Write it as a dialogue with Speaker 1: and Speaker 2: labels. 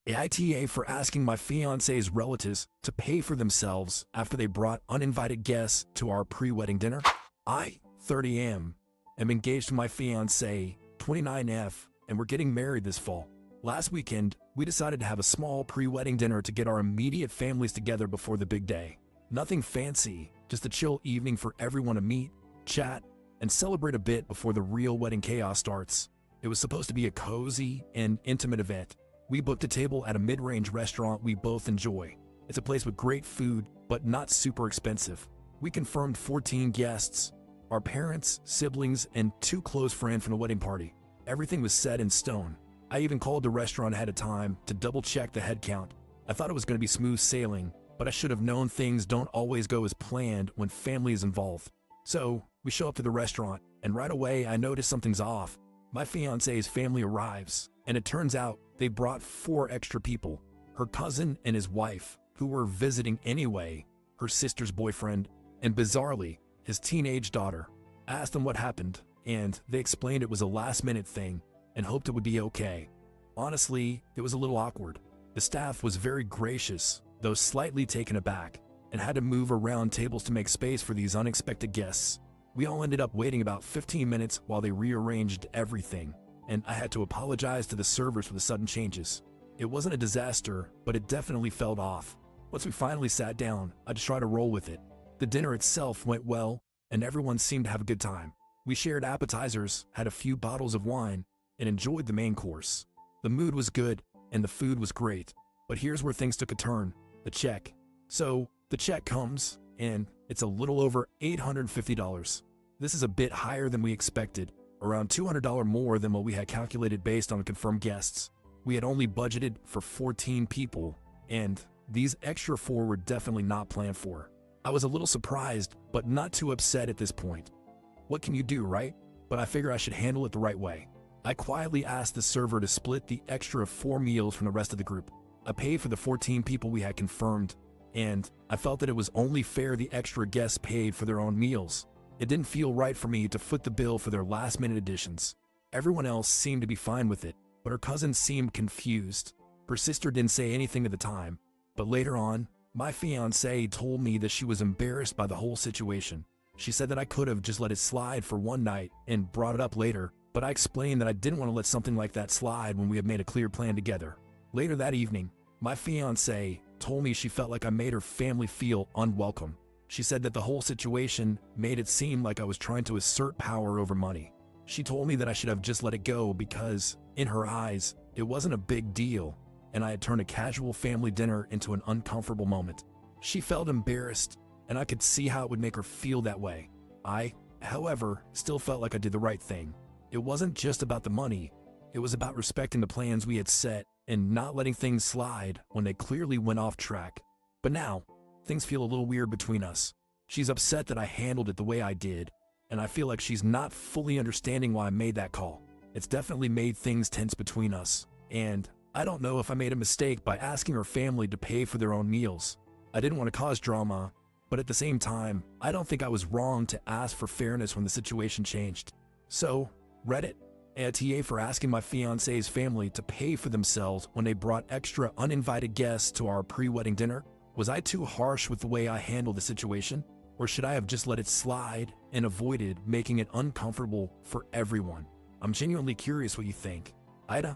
Speaker 1: AITA for asking my fiance's relatives to pay for themselves after they brought uninvited guests to our pre-wedding dinner. I, 30 am engaged to my fiancée, 29F, and we're getting married this fall. Last weekend, we decided to have a small pre-wedding dinner to get our immediate families together before the big day. Nothing fancy, just a chill evening for everyone to meet, chat, and celebrate a bit before the real wedding chaos starts. It was supposed to be a cozy and intimate event. We booked a table at a mid-range restaurant we both enjoy. It's a place with great food, but not super expensive. We confirmed 14 guests, our parents, siblings, and 2 close friends from the wedding party. Everything was set in stone. I even called the restaurant ahead of time to double-check the head count. I thought it was going to be smooth sailing, but I should have known things don't always go as planned when family is involved. So, we show up to the restaurant, and right away I notice something's off. My fiance's family arrives, and it turns out they brought 4 extra people. Her cousin and his wife, who were visiting anyway, her sister's boyfriend, and bizarrely, his teenage daughter. I asked them what happened, and they explained it was a last-minute thing and hoped it would be okay. Honestly, it was a little awkward. The staff was very gracious, though slightly taken aback, and had to move around tables to make space for these unexpected guests. We all ended up waiting about 15 minutes while they rearranged everything, and I had to apologize to the servers for the sudden changes. It wasn't a disaster, but it definitely felt off. Once we finally sat down, I just tried to roll with it. The dinner itself went well, and everyone seemed to have a good time. We shared appetizers, had a few bottles of wine, and enjoyed the main course. The mood was good, and the food was great. But here's where things took a turn: the check. So, the check comes, and it's a little over $850. This is a bit higher than we expected, around $200 more than what we had calculated based on confirmed guests. We had only budgeted for 14 people, and these extra 4 were definitely not planned for. I was a little surprised, but not too upset at this point. What can you do, right? But I figure I should handle it the right way. I quietly asked the server to split the extra 4 meals from the rest of the group. I paid for the 14 people we had confirmed, and I felt that it was only fair the extra guests paid for their own meals. It didn't feel right for me to foot the bill for their last-minute additions. Everyone else seemed to be fine with it, but her cousin seemed confused. Her sister didn't say anything at the time, but later on, my fiancée told me that she was embarrassed by the whole situation. She said that I could have just let it slide for one night and brought it up later, but I explained that I didn't want to let something like that slide when we had made a clear plan together. Later that evening, my fiancée told me she felt like I made her family feel unwelcome. She said that the whole situation made it seem like I was trying to assert power over money. She told me that I should have just let it go because, in her eyes, it wasn't a big deal, and I had turned a casual family dinner into an uncomfortable moment. She felt embarrassed, and I could see how it would make her feel that way. I, however, still felt like I did the right thing. It wasn't just about the money, it was about respecting the plans we had set and not letting things slide when they clearly went off track. But now, things feel a little weird between us. She's upset that I handled it the way I did, and I feel like she's not fully understanding why I made that call. It's definitely made things tense between us, and I don't know if I made a mistake by asking her family to pay for their own meals. I didn't want to cause drama, but at the same time, I don't think I was wrong to ask for fairness when the situation changed. So, Reddit, AITA for asking my fiancé's family to pay for themselves when they brought extra uninvited guests to our pre-wedding dinner. Was I too harsh with the way I handled the situation? Or should I have just let it slide and avoided making it uncomfortable for everyone? I'm genuinely curious what you think. AITA?